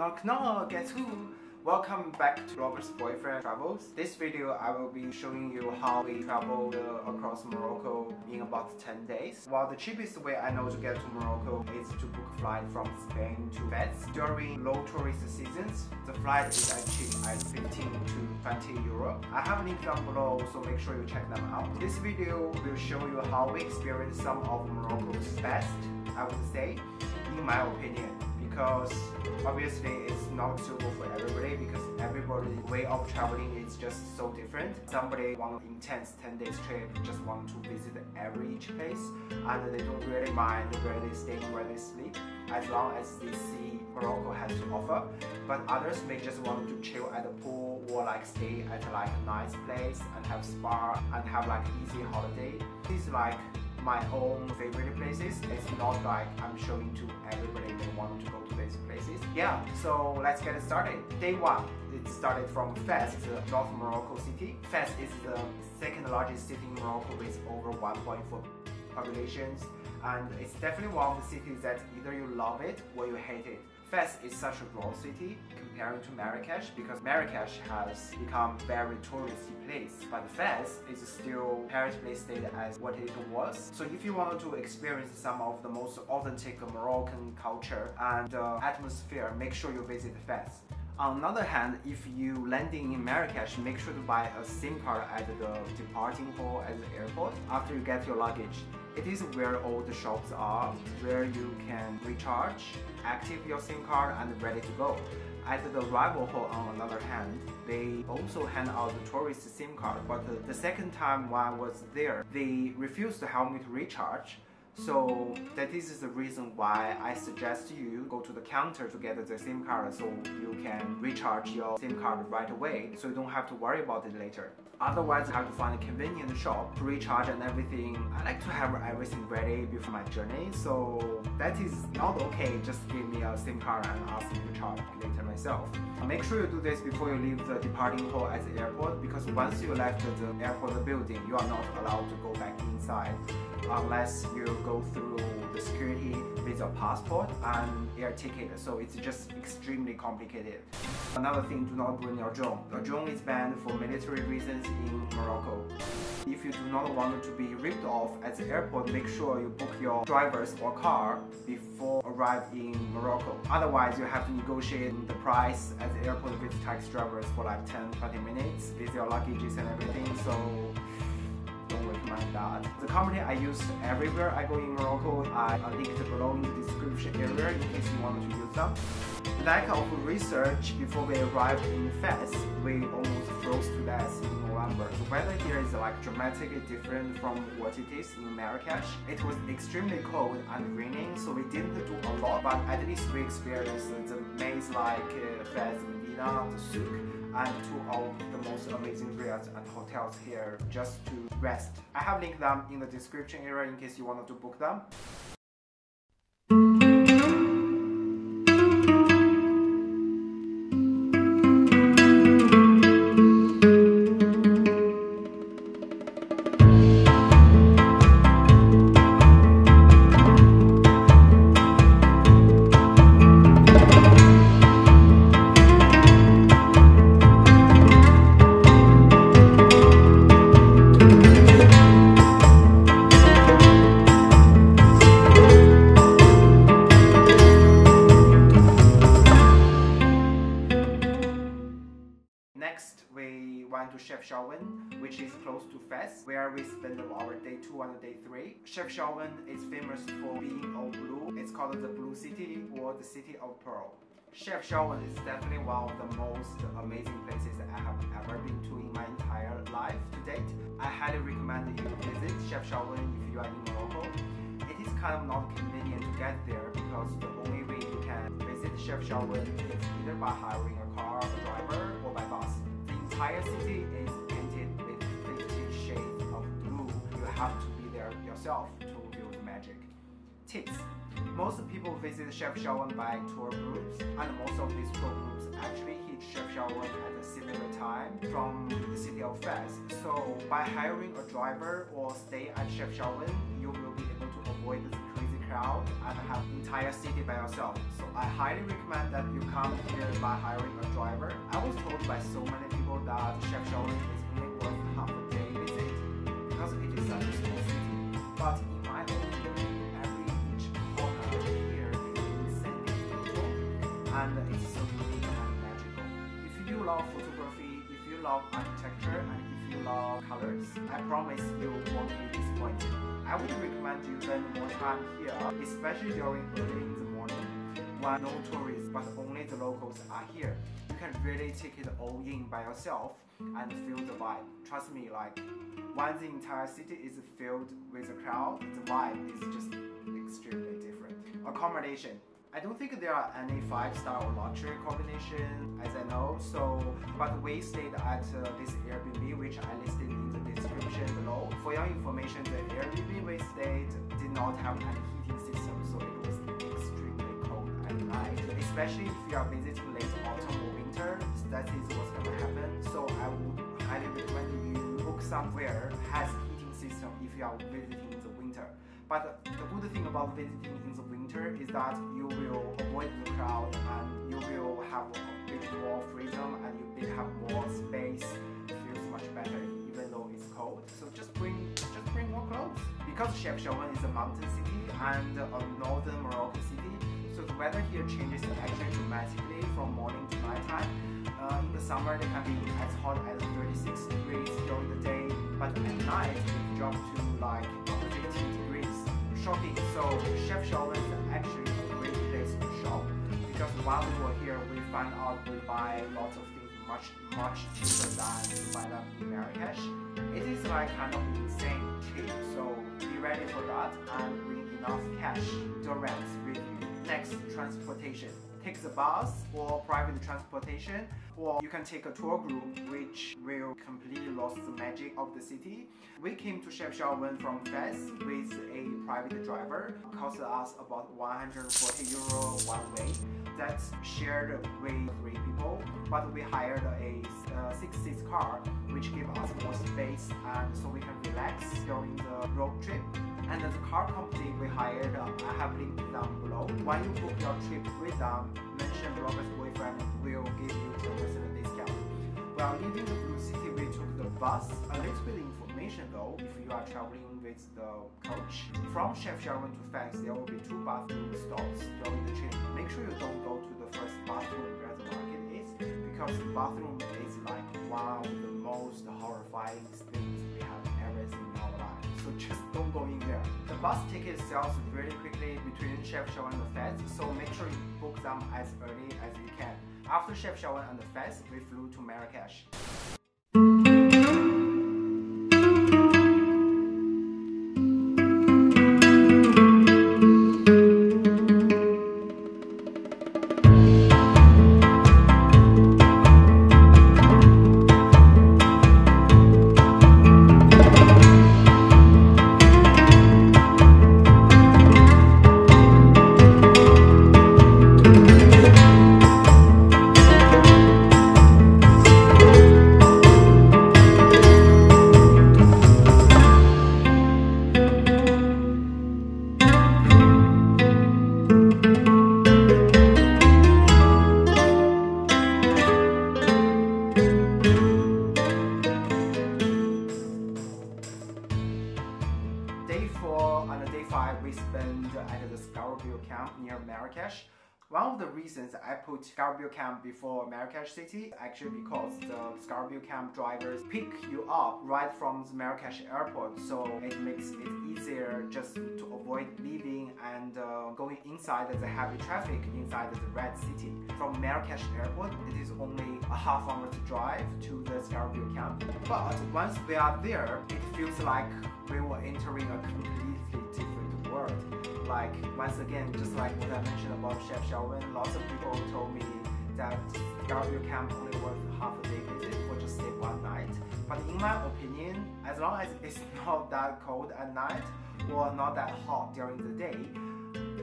Knock knock, guess who? Welcome back to Robert's Boyfriend Travels. This video I will be showing you how we traveled across Morocco in about 10 days. Well, the cheapest way I know to get to Morocco is to book a flight from Spain to Fez. During low tourist seasons, the flight is cheap at 15 to 20 euro. I have a link down below, so make sure you check them out. This video will show you how we experienced some of Morocco's best, I would say, in my opinion. Because obviously it's not suitable for everybody, because everybody's way of traveling is just so different. Somebody want an intense 10 days trip, just want to visit each place, and they don't really mind where they stay, where they sleep, as long as they see Morocco has to offer. But others may just want to chill at the pool, or like stay at like a nice place and have spa and have like easy holiday. These like my own favorite places. It's not like I'm showing to everybody they want to go to these places. Yeah, so let's get started. Day one, it started from Fez, North Morocco city. Fez is the second largest city in Morocco with over 1.4 populations, and it's definitely one of the cities that either you love it or you hate it. Fez is such a growth city comparing to Marrakech, because Marrakech has become very touristy place, but Fez is still comparatively stayed as what it was. So if you wanted to experience some of the most authentic Moroccan culture and atmosphere, make sure you visit Fez. On the other hand, if you landing in Marrakech, make sure to buy a SIM card at the departing hall at the airport after you get your luggage. It is where all the shops are, where you can recharge, active your SIM card, and ready to go. At the arrival hall, on the other hand, they also hand out the tourist SIM card, but the second time when I was there, they refused to help me to recharge. So that is the reason why I suggest you go to the counter to get the SIM card, so you can recharge your SIM card right away, so you don't have to worry about it later. Otherwise, I have to find a convenient shop to recharge and everything. I like to have everything ready before my journey, so that is not okay. Just give me a SIM card and ask me to charge later myself. Make sure you do this before you leave the departing hall at the airport, because once you left the airport building, you are not allowed to go back inside unless you go through the security with your passport and air ticket, so it's just extremely complicated. Another thing, do not bring your drone. Your drone is banned for military reasons in Morocco. If you do not want to be ripped off at the airport, make sure you book your drivers or car before arriving in Morocco. Otherwise, you have to negotiate the price at the airport with taxi drivers for like 10-20 minutes with your luggages and everything, so don't recommend that. The company I use everywhere I go in Morocco, I linked below in the description area in case you want to use them. Lack of research before we arrived in Fez, we almost froze to death in November. The weather here is like dramatically different from what it is in Marrakech. It was extremely cold and raining, so we didn't do a lot, but at least we experienced the maze like Fez, Medina, the souk, and two of the most amazing Riads and hotels here just to rest. I have linked them in the description area in case you wanted to book them. Next, we went to Chefchaouen, which is close to Fez, where we spent our day 2 and day 3. Chefchaouen is famous for being all blue. It's called the Blue City or the City of Pearl. Chefchaouen is definitely one of the most amazing places that I have ever been to in my entire life to date. I highly recommend you visit Chefchaouen if you are in Morocco. It is kind of not convenient to get there, because the only way you can visit Chefchaouen is either by hiring a car, a driver, or by bus. The entire city is painted with 50 shades of blue. You have to be there yourself to feel the magic. Tips. Most people visit Chefchaouen by tour groups, and most of these tour groups actually hit Chefchaouen at a similar time from the city of Fez. So by hiring a driver or stay at Chefchaouen, you will be able to avoid the crazy crowd and have entire city by yourself. So I highly recommend that you come here by hiring a driver. I was told by so many people that Chefchaouen is only worth half a day visit because it is such a small city. But in my opinion, each corner here is insanely beautiful and it's so unique and magical. If you love photography, if you love architecture, and if you love colors, I promise you won't be disappointed. I would recommend you spend more time here, especially during early in the morning when no tourists but only the locals are here. You can really take it all in by yourself and feel the vibe. Trust me, like when the entire city is filled with a crowd, the vibe is just extremely different. Accommodation. I don't think there are any 5-star or luxury accommodation as I know, but we stayed at this Airbnb which I listed in the description below. For your information, the Airbnb we stayed did not have any heating system, so it was extremely cold at night. Especially if you are visiting late autumn or winter, that is what's gonna happen. So I would highly recommend you book somewhere has heating system if you are visiting in the winter. But the good thing about visiting in the winter is that you will avoid the crowd and you will have a bit more freedom and you will have more space. It feels much better even though it's cold. So just bring more clothes. Because Chefchaouen is a mountain city and a northern Morocco city, so the weather here changes actually dramatically from morning to nighttime. In the summer they can be as hot as 36 degrees during the day, but at night it drops to like 15 degrees. Shopping, so Chefchaouen is actually a great place to shop because while we were here we found out we buy lots of things much cheaper than we buy them in Marrakech. It is like kind of insane cheap, so be ready for that and bring enough cash direct with you. Next, transportation. Take the bus or private transportation, or you can take a tour group which will completely lose the magic of the city. We came to Chefchaouen from Fenn with a private driver. It cost us about €140 one way. That's shared with 3 people, but we hired a 6-seat car which gave us more space and so we can relax during the road trip. And the car company we hired, I have linked down below. When you book your trip with them, mention Robert's boyfriend will give you 10% discount. While leaving the Blue City, we took the bus. A little bit of information though, if you are traveling with the coach. From Chefchaouen to Fenn, there will be 2 bathroom stops during the trip. Make sure you don't go to the first bathroom where the market is, because the bathroom is like one of the most horrifying things we have ever seen in our life. So just don't go in there. The bus ticket sells really quickly between Chefchaouen and Fenn, so make sure you book them as early as you can. After Chefchaouen and Fenn, we flew to Marrakech. Day 4 and day 5 we spent at the camp near Marrakech. One of the reasons I put camp before Marrakech city actually because the camp drivers pick you up right from the Marrakech airport, so it makes it easier just to avoid leaving and going inside the heavy traffic inside the Red City. From Marrakech airport, it is only a half-hour to drive to the camp. But once we are there, it feels like we were entering a completely different world. Like once again, just like what I mentioned about Chefchaouen, lots of people told me that camp only worth half a day visit or just stay one night. But in my opinion, as long as it's not that cold at night or not that hot during the day,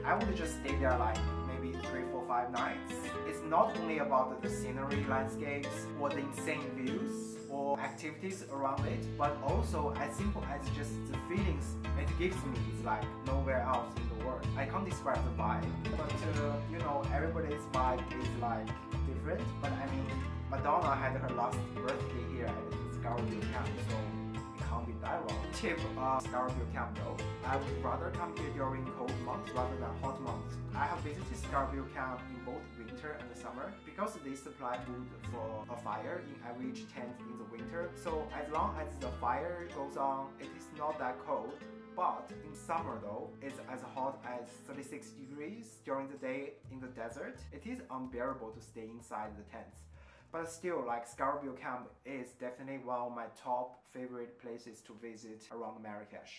I would just stay there like maybe 3, 4, 5 nights. It's not only about the scenery, landscapes, or the insane views, or activities around it, but also as simple as just the feelings it gives me. It's like nowhere else in the world. I can't describe the vibe, but you know, everybody's vibe is like different. But I mean, Madonna had her last birthday here at the Scarabeo Camp, so it can't be that wrong. Tip of Scarabeo Camp though, I would rather come here during cold months rather than hot months. I have visited Scarabeo Camp in both winter and the summer because they supply wood for a fire in every tent in the winter. So as long as the fire goes on, it is not that cold. But in summer though, it's as hot as 36 degrees during the day in the desert. It is unbearable to stay inside the tents. But still, like, Scarabeo Camp is definitely one of my top favorite places to visit around Marrakech.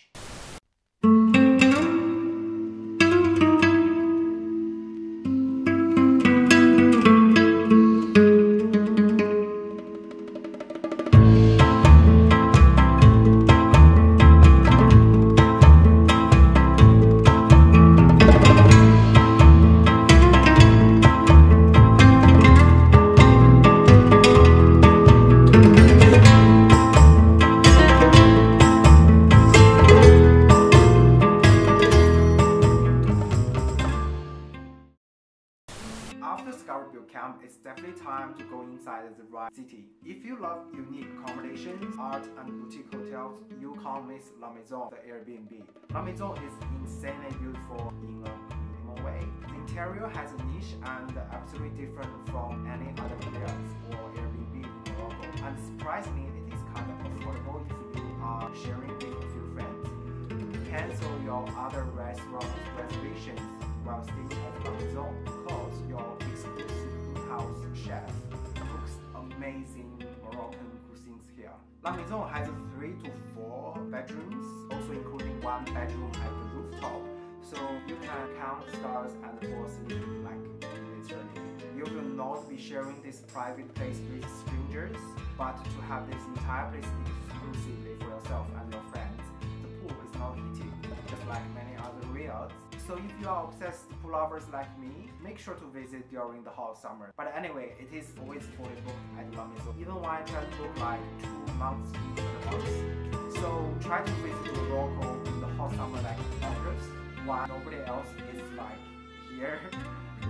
After Scarabeo Camp, it's definitely time to go inside the Riad city. If you love unique accommodations, art and boutique hotels, you can't miss La Maison, the Airbnb. La Maison is insanely beautiful in a minimal way. The interior has a niche and absolutely different from any other Riads or Airbnb in Morocco. And surprisingly, it is kind of affordable if you are sharing with a few friends. Cancel your other restaurant reservations while staying at La Maison because your exclusive in-house chef cooks amazing Moroccan cuisines here. La Maison has 3 to 4 bedrooms, also including 1 bedroom at the rooftop, so you can count stars and fall asleep like literally. You will not be sharing this private place with strangers, but to have this entire place exclusively for yourself and your friends. The pool is not heated, just like many other Riads. So if you are obsessed pool lovers like me, make sure to visit during the hot summer. But anyway, it is always fully booked at La Maison, even when I try to book like 2 months in advance. So try to visit Morocco in the hot summer like August, while nobody else is like here.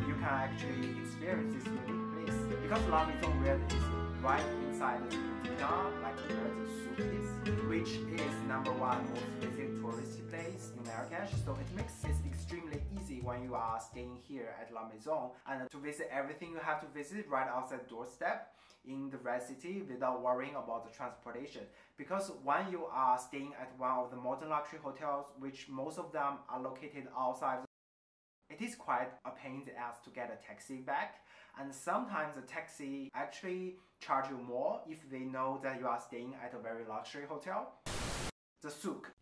You can actually experience this unique place. Because La Maison Riad is right inside the Medina, like where the souk is, which is #1 most visited tourist place in Marrakech, so it makes it extremely easy when you are staying here at La Maison and to visit everything you have to visit right outside the doorstep in the Riad city without worrying about the transportation. Because when you are staying at one of the modern luxury hotels, which most of them are located outside, it is quite a pain in the ass to get a taxi back, and sometimes the taxi actually charge you more if they know that you are staying at a very luxury hotel. The souk.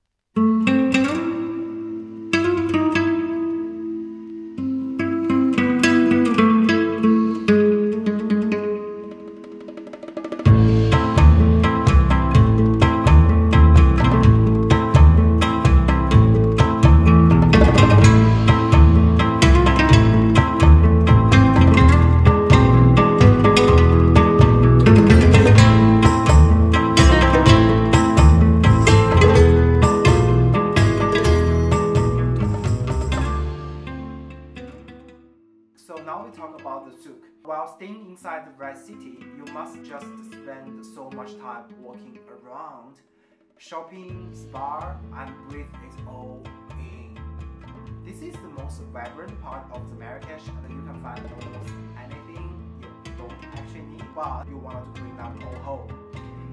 So now we talk about the souk. While staying inside the Riad city, you must just spend so much time walking around, shopping, spa, and breathe it all in. This is the most vibrant part of the Marrakech, and you can find almost anything you don't actually need, but you want to bring them all home.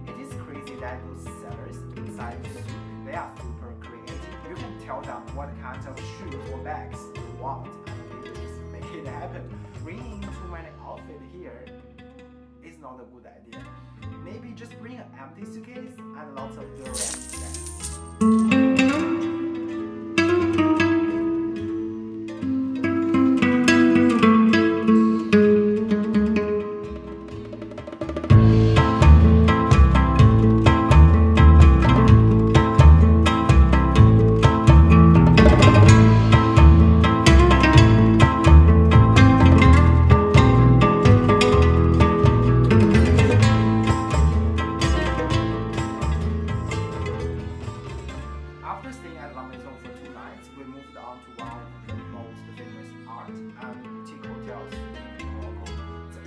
It is crazy that those sellers inside the souk, they are super creative. You can tell them what kind of shoes or bags you want, and they will just make it happen. Bringing too many outfits here is not a good idea. Maybe just bring an empty suitcase and lots of jewelry instead.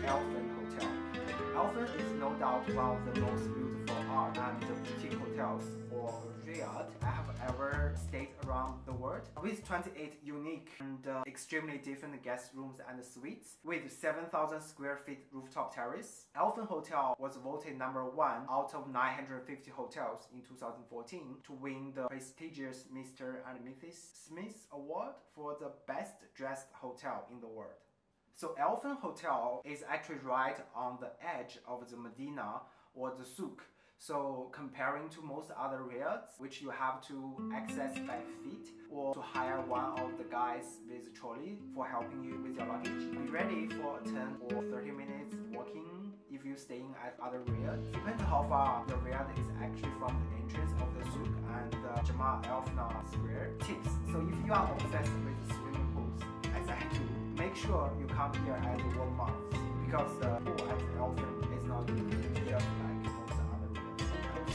Fenn Hotel. Fenn is no doubt one of the most beautiful art and boutique hotels for Riad I have ever stayed around the world. With 28 unique and extremely different guest rooms and suites, with 7,000 square feet rooftop terrace, Fenn Hotel was voted #1 out of 950 hotels in 2014 to win the prestigious Mr. and Mrs. Smith Award for the best dressed hotel in the world. So Fenn Hotel is actually right on the edge of the Medina or the souk. So comparing to most other Riads, which you have to access by feet or to hire one of the guys with a trolley for helping you with your luggage, be ready for 10 or 30 minutes walking if you're staying at other Riads. Depending how far the Riad is actually from the entrance of the souk and Jamal Al Fna Square. Tips: so if you are obsessed with swimming pools, as I do, make sure you come here at the warm months because the pool at Fenn is not just like most other Riads hotels.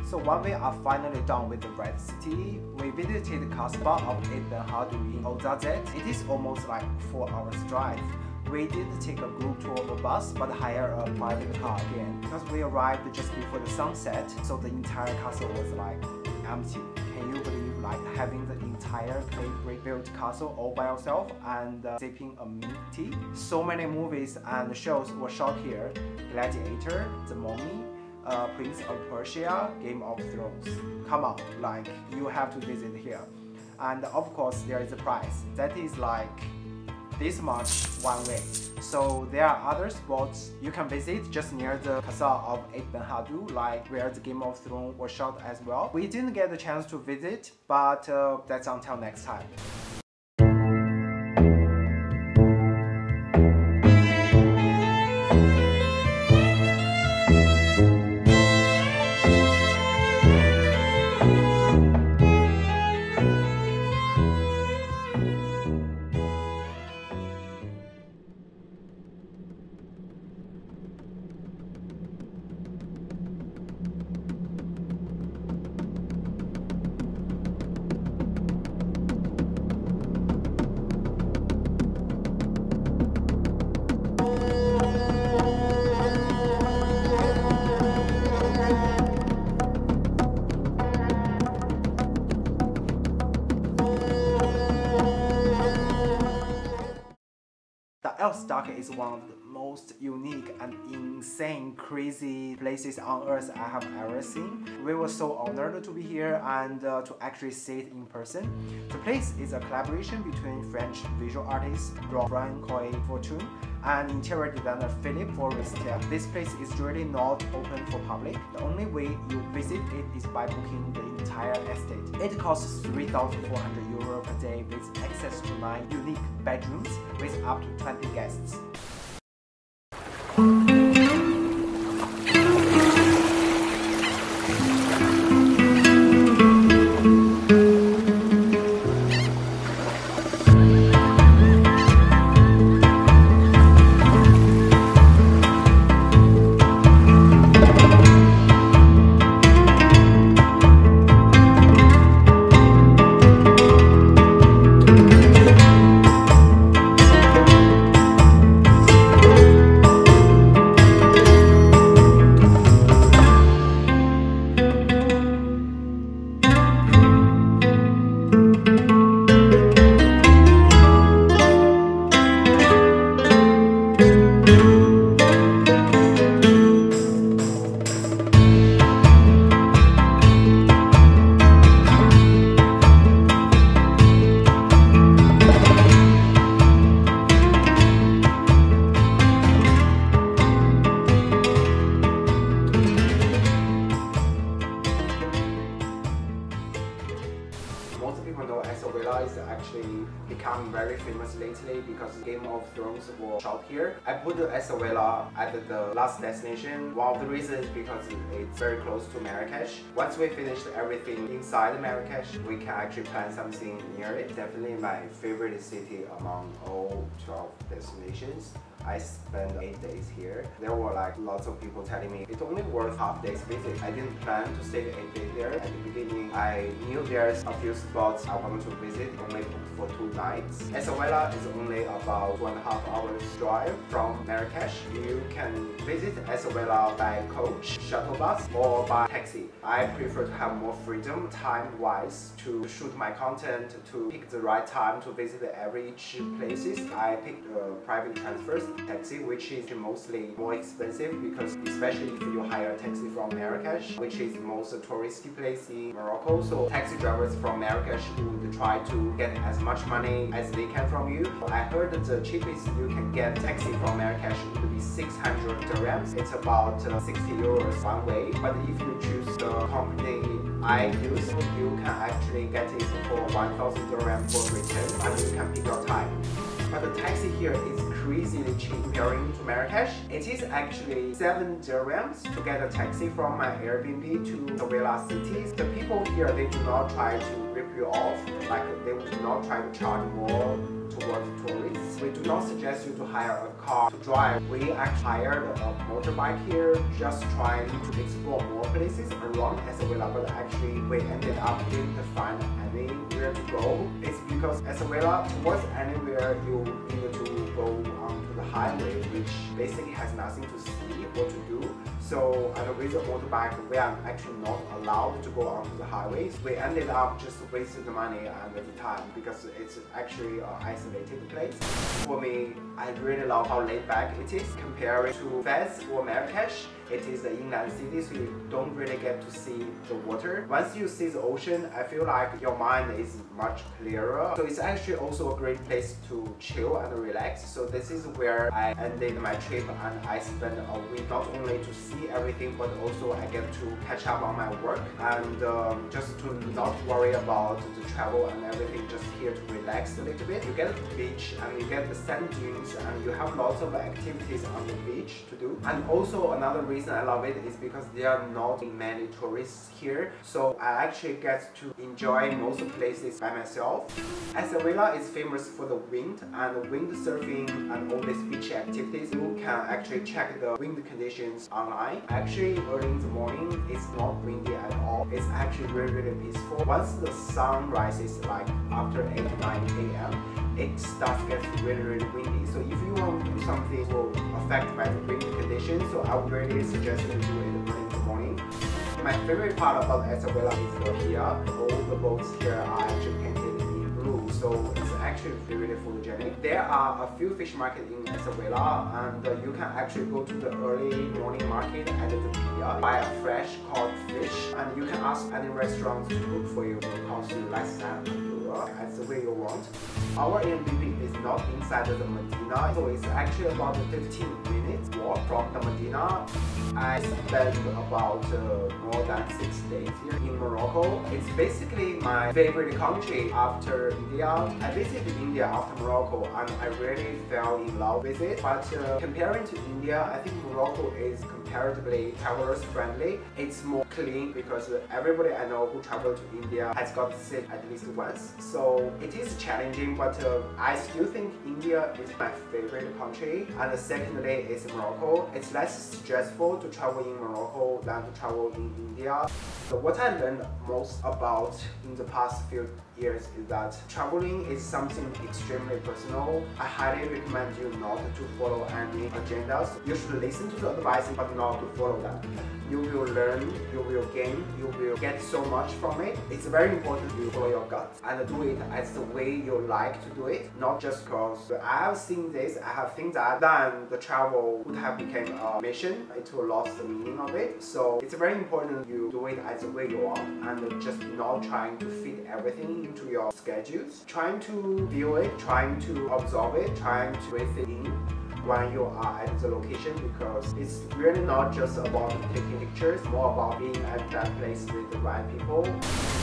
So one we are finally done with the Red City. We visited the Kasbah of Ibn Haldun in Ozazet. It is almost like 4 hours drive. We didn't take a group tour of a bus, but hire a private car again because we arrived just before the sunset, so the entire castle was like empty. Can you believe like having the entire clay brick built castle all by yourself and sipping a mint tea? So many movies and shows were shot here: Gladiator, The Mummy, Prince of Persia, Game of Thrones. Come on, like you have to visit here. And of course there is a price that is like this much one way. So there are other spots you can visit just near the Castle of Ibn Haldun, like where the Game of Thrones was shot as well. We didn't get the chance to visit, but that's until next time. El Stock is one of the most unique and insane, crazy places on earth I have ever seen. We were so honored to be here and to actually see it in person. The place is a collaboration between French visual artist Francois Fortune and interior designer Philippe Forestier. This place is really not open for public. The only way you visit it is by booking the entire estate. It costs €3,400 per day with access to 9 unique bedrooms with up to 20 guests. is actually become very famous lately because Game of Thrones was shot here. I put Essaouira at the last destination. One of the reasons is because it's very close to Marrakech. Once we finished everything inside Marrakech, we can actually plan something near it. Definitely my favorite city among all 12 destinations. I spent 8 days here. There were like lots of people telling me it's only worth half day's visit. I didn't plan to stay the 8 days there. At the beginning, I knew there's a few spots I wanted to visit, only booked for 2 nights. Essaouira is only about 2.5 hours drive from Marrakech. You can visit Essaouira by coach, shuttle bus, or by taxi. I prefer to have more freedom time-wise to shoot my content, to pick the right time to visit every each places. I picked private transfers taxi, which is mostly more expensive because especially if you hire a taxi from Marrakech, which is most touristy place in Morocco. So taxi drivers from Marrakech would try to get as much money as they can from you. I heard that the cheapest you can get taxi from Marrakech would be 600 dirhams. It's about 60 euros one way. But if you choose the company I use, you can actually get it for 1,000 dirhams for return and you can pick your time. But the taxi here is crazily cheap comparing to Marrakech. It is actually 7 dirhams to get a taxi from my Airbnb to Essaouira cities. The people here, they do not try to rip you off, like they would not try to charge more towards tourists. We do not suggest you to hire a car to drive. We actually hired a motorbike here, just trying to explore more places around Essaouira, but actually we ended up didn't find anywhere to go. It's because Essaouira, towards anywhere you need to go onto the highway, which basically has nothing to see or to do. So, and with a motorbike, we are actually not allowed to go onto the highways. We ended up just wasting the money and the time because it's actually an isolated place. For me, I really love how laid back it is compared to Fez or Marrakech. It is an inland city, so you don't really get to see the water. Once you see the ocean, I feel like your mind is much clearer. So it's actually also a great place to chill and relax. So this is where I ended my trip and I spent a week not only to see everything, but also I get to catch up on my work and just to not worry about the travel and everything, just here to relax a little bit. You get the beach and you get the sand dunes and you have lots of activities on the beach to do. And also another reason I love it is because there are not many tourists here, so I actually get to enjoy most places by myself. Essaouira is famous for the wind and wind surfing and all these beach activities. You can actually check the wind conditions online. Actually, early in the morning, it's not windy at all. It's actually really peaceful. Once the sun rises, like after 8-9 a.m., it starts getting really windy. So if you want to do something affected by the wind conditions, so I would really suggest you to do it in the morning. My favorite part about Essaouira is the Riad. All the boats here are actually painted in blue, so it's actually really photogenic. There are a few fish markets in Essaouira, and you can actually go to the early morning market at the pier, buy a fresh caught fish, and you can ask any restaurant to cook for you. It will cost you less than €1 as the way you want. Our Airbnb is not inside the Medina, so it's actually about 15 minutes walk from the Medina. I spent about more than 6 days here in Morocco. It's basically my favorite country after India. I visited India after Morocco and I really fell in love with it. But comparing to India, I think Morocco is comparatively travelers friendly. It's more clean because everybody I know who traveled to India has got sick at least once. So it is challenging, but I still think India is my favorite country. And secondly, it's Morocco. It's less stressful to travel in Morocco than to travel in India. So what I learned most about in the past few years is that traveling is something extremely personal. I highly recommend you not to follow any agendas. You should listen to the advice but not to follow them. You will learn, you will gain, you will get so much from it. It's very important you follow your gut and do it as the way you like to do it, not just because I have seen this, I have seen that, then the travel would have become a mission. It will lose the meaning of it. So it's very important you do it as the way you want and just not trying to fit everything into your schedules. Trying to view it, trying to absorb it, trying to breathe it in when you are at the location, because it's really not just about taking pictures, more about being at that place with the right people.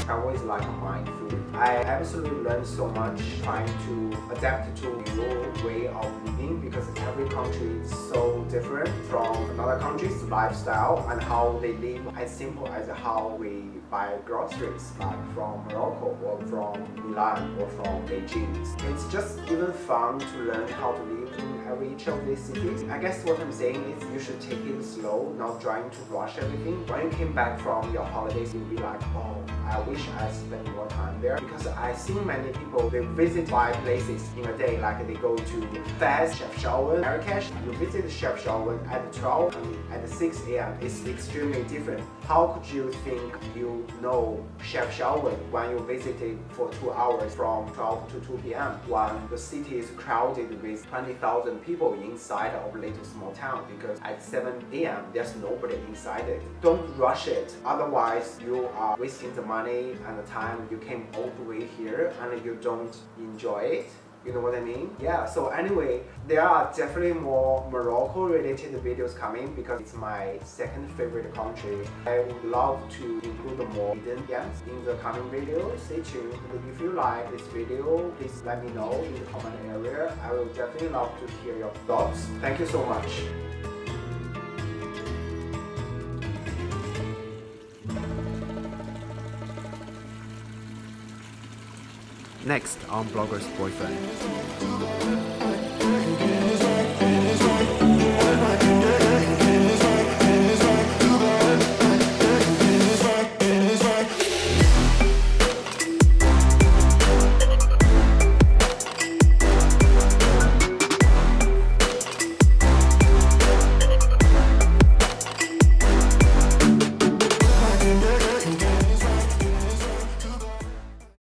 Travel is like a minefield. I absolutely learned so much trying to adapt to your way of living because every country is so different from another country's lifestyle and how they live, as simple as how we buy groceries, like from Morocco or from Milan or from Beijing. It's just even fun to learn how to live in every each of these cities. I guess what I'm saying is you should take it slow, not trying to rush everything. When you came back from your holidays, you'll be like, oh, I wish I spent more time there. Because I've seen many people, they visit 5 places in a day, like they go to Fenn, Chefchaouen, Marrakech. You visit Chefchaouen at 12 and at 6 a.m. It's extremely different. How could you think you know Chefchaouen when you visited for 2 hours from 12 to 2 p.m. when the city is crowded with 20,000 people inside of a little small town, because at 7 a.m. there's nobody inside it. Don't rush it, otherwise you are wasting the money and the time. You came all the way here and you don't enjoy it. You know what I mean? Yeah, so anyway, there are definitely more Morocco related videos coming because it's my second favorite country. I would love to include more hidden gems in the coming videos. Stay tuned. If you like this video, please let me know in the comment area. I will definitely love to hear your thoughts. Thank you so much. Next on Blogger's Boyfriend.